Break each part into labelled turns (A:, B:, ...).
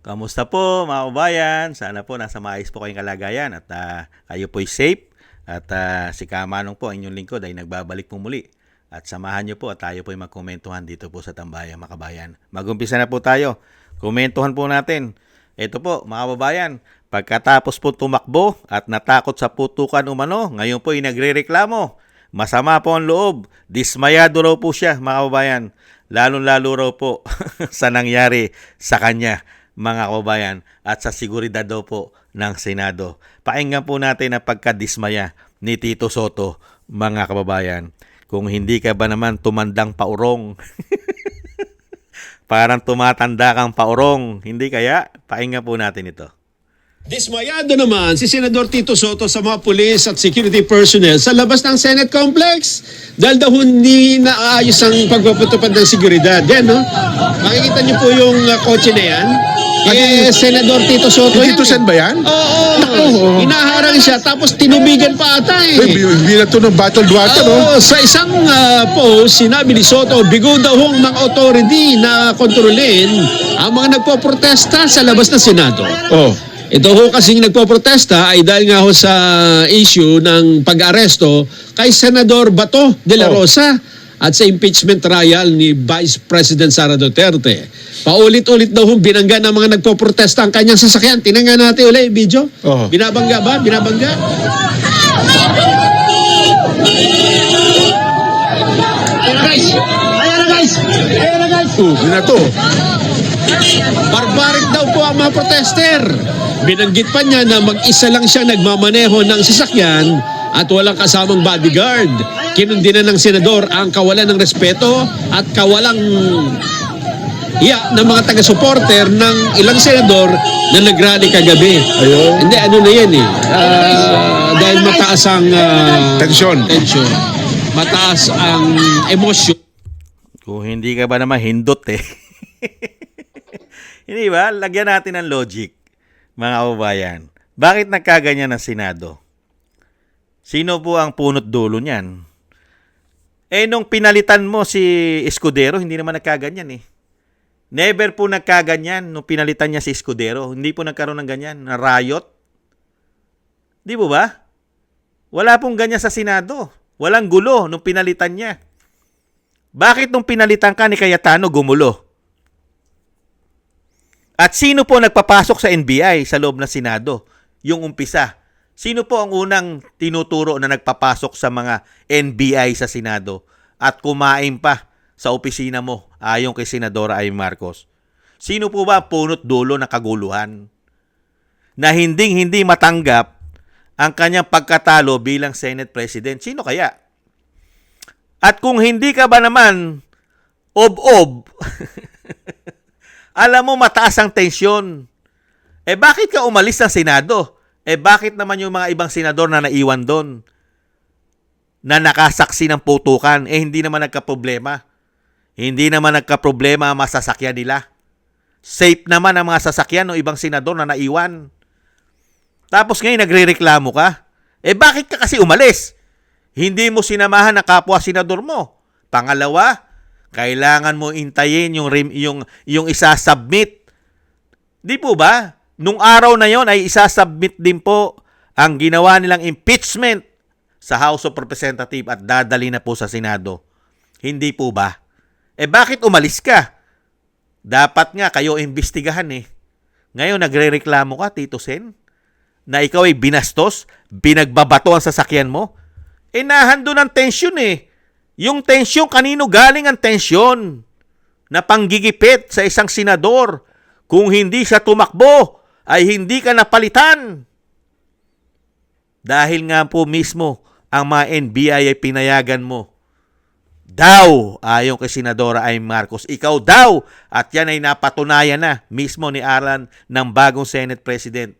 A: Kamusta po mga kabayan? Sana po nasa maayos po kayong kalagayan at kayo po'y safe. At si Kamanong po, ang inyong lingkod ay nagbabalik po muli. At samahan niyo po at tayo po'y magkomentuhan dito po sa Tambayan mga kabayan. Mag-umpisa na po tayo. Komentuhan po natin. Ito po mga kababayan, pagkatapos po tumakbo at natakot sa putukan umano, ngayon po ay nagrereklamo. Masama po ang loob. Dismayado raw po siya mga kababayan. Lalong-lalo raw po sa nangyari sa kanya mga kababayan at sa seguridad daw po ng Senado. Pakinggan po natin ang pagkadismaya ni Tito Soto mga kababayan. Kung hindi ka ba naman tumandang paurong, parang tumatanda kang paurong, hindi kaya? Pakinggan po natin ito.
B: Dismayado naman si Senador Tito Soto sa mga pulis at security personnel sa labas ng Senate Complex dahil daw hindi naayos ang pagpapatupad ng seguridad. Yan, no? Makikita niyo po yung kotse na yan. Senador Tito Soto
C: Tito
B: yan.
C: Sen ba yan?
B: Oo. Hinaharang siya tapos tinubigan pa ata eh.
C: Bila to ng battle water, no?
B: Sa isang post, sinabi ni Soto, bigo daw hong mga authority na kontrolin ang mga nagpoprotesta sa labas ng Senado.
C: Oh.
B: Ito ho kasing nagpoprotesta ay dahil nga ho sa issue ng pag-aresto kay Senador Bato de la Rosa at sa impeachment trial ni Vice President Sara Duterte. Paulit-ulit daw ho binangga ng mga nagpoprotesta ang kanyang sasakyan. Tinanggan natin ulit yung video.
C: Oh.
B: Binabangga ba? Binabangga?
C: Binato.
B: Barbaric daw po ang mga protester. Binanggit pa niya na mag-isa lang siya nagmamaneho ng sasakyan at walang kasamang bodyguard. Kinundina ng senador ang kawalan ng respeto at kawalang ng mga taga-supporter ng ilang senador na nag-rally kagabi.
C: Ayun.
B: Hindi, ano na yan eh. Dahil mataas ang
C: Tensyon.
B: mataas ang emosyon.
A: Kung hindi ka ba naman hindot eh. Hindi ba? Lagyan natin ng logic, mga kababayan. Bakit nagkaganyan ang Senado? Sino po ang punot dulo niyan? Nung pinalitan mo si Escudero, hindi naman nagkaganyan eh. Never po nagkaganyan nung pinalitan niya si Escudero. Hindi po nagkaroon ng ganyan, na riot. Di po ba? Wala pong ganyan sa Senado. Walang gulo nung pinalitan niya. Bakit nung pinalitan ka ni Cayetano gumulo? At sino po nagpapasok sa NBI sa loob ng Senado? Yung umpisa. Sino po ang unang tinuturo na nagpapasok sa mga NBI sa Senado at kumain pa sa opisina mo ayon kay Senadora Amy Marcos? Sino po ba punot dulo ng kaguluhan? Na hindi matanggap ang kanyang pagkatalo bilang Senate President. Sino kaya? At kung hindi ka ba naman ob-ob, alam mo mataas ang tensyon. Bakit ka umalis ng Senado? Bakit naman yung mga ibang senador na naiwan doon na nakasaksi ng putukan? Hindi naman nagka-problema. Hindi naman nagka-problema ang masasakyan nila. Safe naman ang mga sasakyan ng ibang senador na naiwan. Tapos ngayon nagrereklamo ka. Bakit ka kasi umalis? Hindi mo sinamahan ang kapwa senador mo. Pangalawa, kailangan mo intayin yung isasubmit. Di po ba? Nung araw na yon ay isasubmit din po ang ginawa nilang impeachment sa House of Representatives at dadali na po sa Senado. Hindi po ba? Bakit umalis ka? Dapat nga kayo imbestigahan eh. Ngayon nagrereklamo ka, Tito Sen, na ikaw ay binastos, binagbabato ang sasakyan mo. Nahando ng tensyon eh. Yung tensyon, kanino galing ang tensyon? Na panggigipit sa isang senador. Kung hindi siya tumakbo, ay hindi ka napalitan. Dahil nga po mismo, ang mga NBI ay pinayagan mo. Daw, ayon kay Senadora Amy Marcos, ikaw daw. At yan ay napatunayan na mismo ni Alan ng bagong Senate President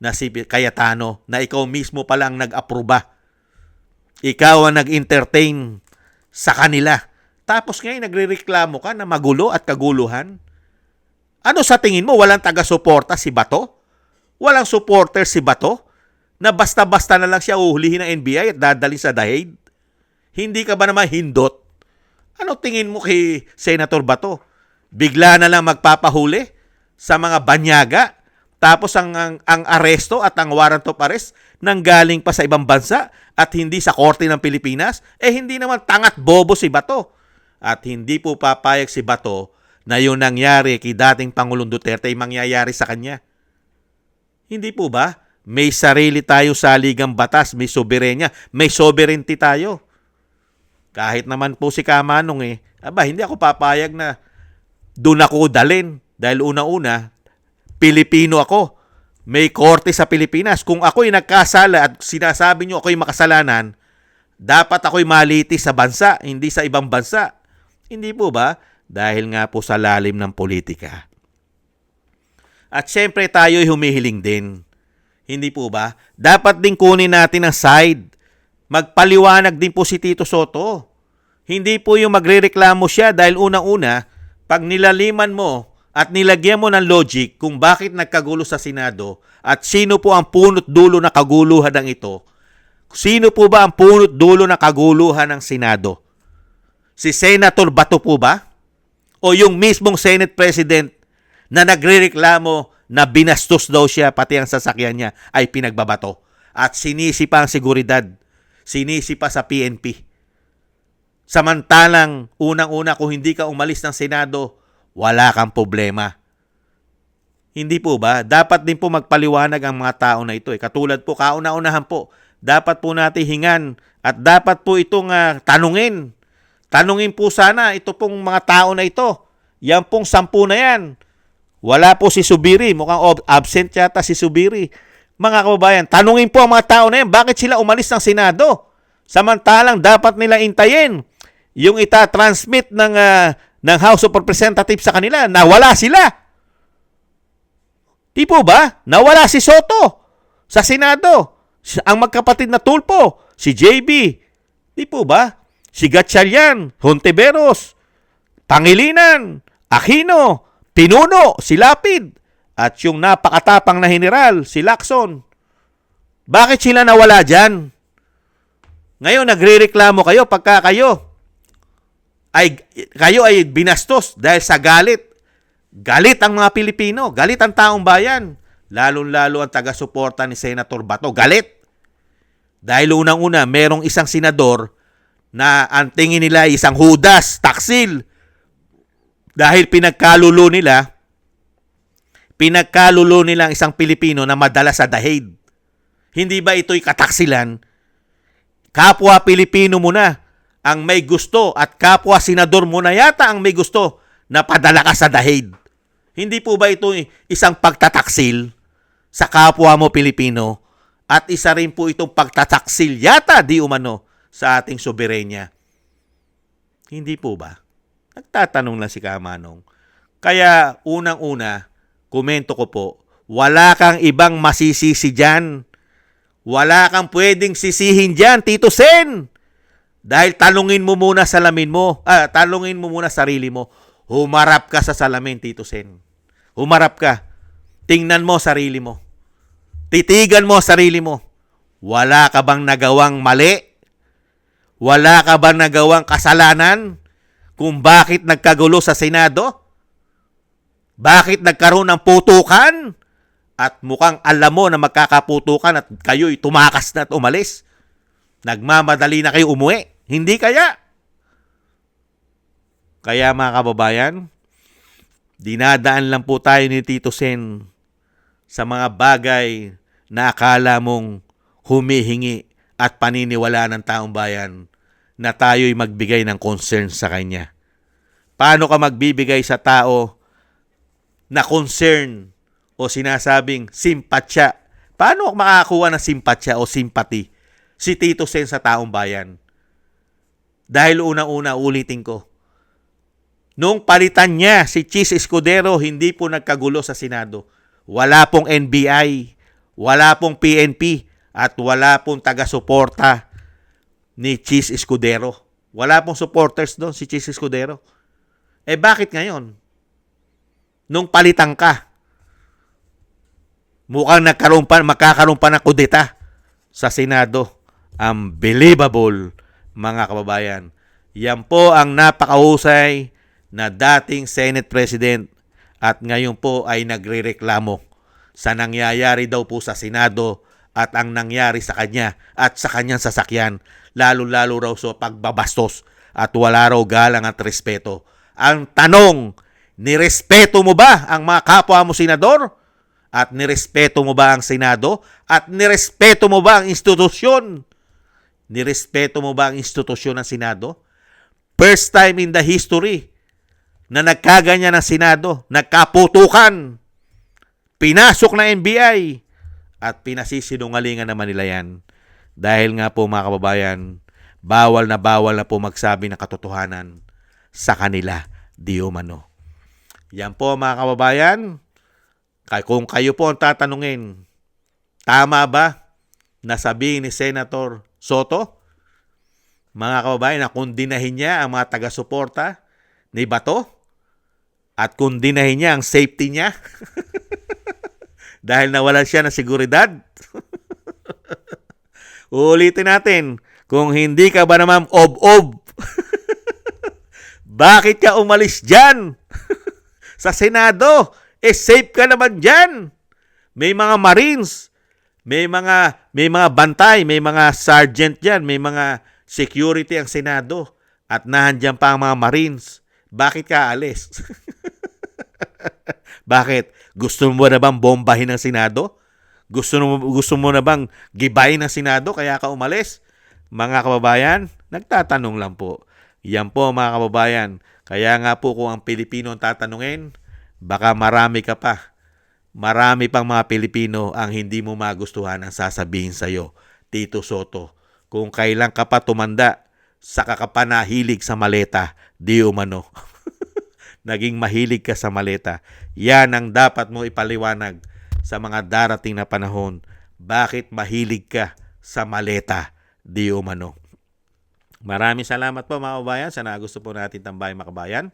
A: na si Cayetano na ikaw mismo palang nag-aproba. Ikaw ang nag-entertain sa kanila. Tapos ngayon nagrereklamo ka na magulo at kaguluhan. Ano sa tingin mo? Walang taga-suporta si Bato? Walang supporter si Bato? Na basta-basta na lang siya uhulihin ng NBI at dadalhin sa dahig? Hindi ka ba naman hindot? Ano tingin mo kay Senator Bato? Bigla na lang magpapahuli? sa mga banyaga. Tapos ang aresto at ang warrant of arrest nanggaling pa sa ibang bansa at hindi sa korte ng Pilipinas. Hindi naman tangat bobo si Bato. At hindi po papayag si Bato na yung nangyari kay dating Pangulong Duterte ay mangyayari sa kanya. Hindi po ba? May sarili tayo sa ligang batas, may soberenya, may sovereignty tayo. Kahit naman po si Kamanong hindi ako papayag na doon ako dalin. Dahil una-una, Pilipino ako. May korte sa Pilipinas. Kung ako'y nagkasala at sinasabi nyo ako'y makasalanan, dapat ako'y malitis sa bansa, hindi sa ibang bansa. Hindi po ba? Dahil nga po sa lalim ng politika. At syempre tayo'y humihiling din. Hindi po ba? Dapat din kunin natin ang side. Magpaliwanag din po si Tito Soto. Hindi po yung magrereklamo siya dahil unang-una, pag nilaliman mo at nilagyan mo ng logic kung bakit nagkagulo sa Senado at sino po ang punot dulo na kaguluhan ng ito. Sino po ba ang punot dulo na kaguluhan ng Senado? Si Senator Bato po ba? O yung mismong Senate President na nagrereklamo na binastos daw siya pati ang sasakyan niya ay pinagbabato at sinisi pa ang seguridad, sinisi pa sa PNP. Samantalang unang-una kung hindi ka umalis ng Senado, wala kang problema. Hindi po ba? Dapat din po magpaliwanag ang mga tao na ito. Katulad po, kauna-unahan po, dapat po natin hingan at dapat po itong tanungin. Tanungin po sana ito pong mga tao na ito. Yan pong 10 na yan. Wala po si Subiri. Mukhang absent yata si Subiri. Mga kababayan, tanungin po ang mga tao na yan. Bakit sila umalis ng Senado? Samantalang dapat nila intayin yung ita-transmit ng House of Representatives sa kanila. Nawala sila. Di po ba? Nawala si Soto sa Senado. Ang magkapatid na tulpo, si JB. Di po ba? Si Gatchalian, Hontiveros, Pangilinan, Aquino, Pinuno, si Lapid, at yung napakatapang na general, si Lacson. Bakit sila nawala dyan? Ngayon, nagrereklamo kayo pagka kayo ay binastos dahil sa galit. Galit ang mga Pilipino, galit ang taong bayan, lalong-lalo ang taga-suporta ni Senator Bato. Galit. Dahil unang-una, merong isang senador na ang tingin nila ay isang hudas, taksil. Dahil pinagkalulo nila ang isang Pilipino na madala sa dahig. Hindi ba ito'y kataksilan? Kapwa Pilipino mo na ang may gusto at kapwa senador mo na yata ang may gusto na padala ka sa dahig. Hindi po ba ito isang pagtataksil sa kapwa mo Pilipino at isa rin po itong pagtataksil yata di umano sa ating soberenya? Hindi po ba? Nagtatanong lang si Kamanong. Kaya unang-una, komento ko po, wala kang ibang masisisi dyan. Wala kang pwedeng sisihin dyan, Tito Sen. Dahil talungin mo muna salamin mo, talungin mo muna sarili mo. Humarap ka sa salamin, Tito Sen. Humarap ka. Tingnan mo sarili mo. Titigan mo sarili mo. Wala ka bang nagawang mali? Wala ka bang nagawang kasalanan kung bakit nagkagulo sa Senado? Bakit nagkaroon ng putukan? At mukhang alam mo na magkakaputukan at kayo'y tumakas na at umalis. Nagmamadali na kayo umuwi. Hindi kaya? Kaya mga kababayan, dinadaan lang po tayo ni Tito Sen sa mga bagay na akala mong humihingi at paniniwala ng taong bayan na tayo'y magbigay ng concern sa kanya. Paano ka magbibigay sa tao na concern o sinasabing simpatsya? Paano makakakuha ng simpatsya o sympathy si Tito Sen sa taong bayan? Dahil unang-una, ulitin ko, nung palitan niya si Chis Escudero, hindi po nagkagulo sa Senado. Wala pong NBI, wala pong PNP, at wala pong taga-suporta ni Chis Escudero. Wala pong supporters doon si Chis Escudero. Bakit ngayon? Nung palitan ka, mukhang makakaroon pa ng kudeta sa Senado. Unbelievable, mga kababayan. Yan po ang napakahusay na dating Senate President at ngayon po ay nagrereklamo sa nangyayari daw po sa Senado at ang nangyari sa kanya at sa kanyang sasakyan, lalo-lalo raw sa pagbabastos at wala raw galang at respeto. Ang tanong, nirespeto mo ba ang mga kapwa mo senador? At nirespeto mo ba ang Senado? At nirespeto mo ba ang institusyon? Nirespeto mo ba ang institusyon ng Senado? First time in the history na nagkaganyan ng Senado, nagkaputukan, pinasok ng NBI, at pinasisinungalingan naman nila yan. Dahil nga po mga kababayan, bawal na po magsabi ng katotohanan sa kanila, di umano. Yan po mga kababayan, kung kayo po ang tatanungin, tama ba na sabihin ni Senator Soto, mga kababayan, na kundinahin niya ang mga taga-suporta ni Bato? At kundinahin niya ang safety niya? Dahil nawalan siya ng seguridad? Uulitin natin, kung hindi ka ba naman ob-ob, bakit ka umalis dyan? Sa Senado, safe ka naman dyan. May mga Marines, may mga bantay, may mga sergeant dyan, may mga security ang Senado, at nahandyan pa ang mga Marines. Bakit ka alis? Bakit? Gusto mo na bang bombahin ng Senado? Gusto mo na bang gibayin ng Senado kaya ka umalis? Mga kababayan, nagtatanong lang po. Yan po mga kababayan. Kaya nga po kung ang Pilipino ang tatanungin, baka marami ka pa. Marami pang mga Pilipino ang hindi mo magustuhan ang sasabihin sa'yo, Tito Soto. Kung kailan ka pa tumanda, saka ka pa nahilig sa maleta, di umano. Naging mahilig ka sa maleta. Yan ang dapat mo ipaliwanag sa mga darating na panahon. Bakit mahilig ka sa maleta, di umano. Maraming salamat po mga kabayan sa nagusto po natin tambay mga kabayan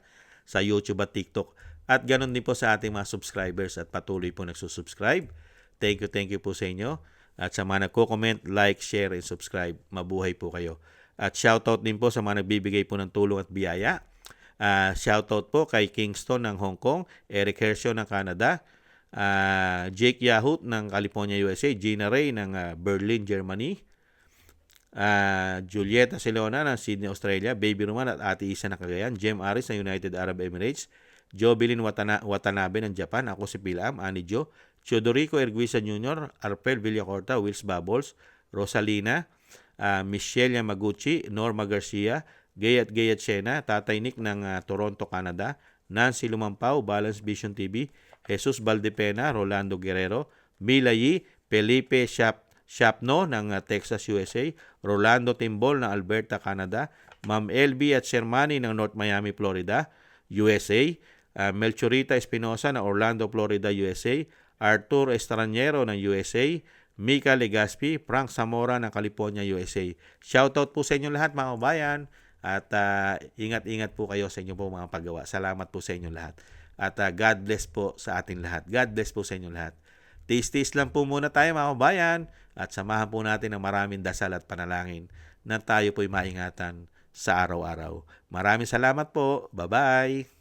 A: sa YouTube at TikTok. At ganun din po sa ating mga subscribers at patuloy po nagsusubscribe. Thank you po sa inyo. At sa mga nagko-comment, like, share, and subscribe. Mabuhay po kayo. At shoutout din po sa mga nagbibigay po ng tulong at biyaya. Shoutout po kay Kingston ng Hong Kong, Eric Hercio ng Canada, Jake Yahoo ng California, USA, Gina Ray ng Berlin, Germany, Julieta Celona ng Sydney, Australia, Baby Roman at Ate Isa ng Cagayan, Jem Aris ng United Arab Emirates, Jovelyn Watanabe ng Japan, ako si Pilam, Ani Jo, Chodorico Erguisa Jr., Arpel Villacorta, Wills Bubbles, Rosalina, Michelle Yamaguchi, Norma Garcia, Gayat Sena, Tatay Nick ng Toronto, Canada, Nancy Lumampao, Balance Vision TV, Jesus Valdepena, Rolando Guerrero, Mila Yi, Felipe Shapno ng Texas, USA, Rolando Timbol ng Alberta, Canada, Ma'am LB at Shermani ng North Miami, Florida, USA, Melchorita Espinosa ng Orlando, Florida, USA, Arthur Estranero ng USA, Mika Legaspi, Frank Zamora ng California, USA. Shoutout po sa inyo lahat mga kabayan. At ingat-ingat po kayo sa inyo po mga paggawa. Salamat po sa inyo lahat. At God bless po sa ating lahat. God bless po sa inyo lahat. Tis-tis lang po muna tayo mga kabayan. At samahan po natin ng maraming dasal at panalangin na tayo po'y maingatan sa araw-araw. Maraming salamat po. Bye-bye.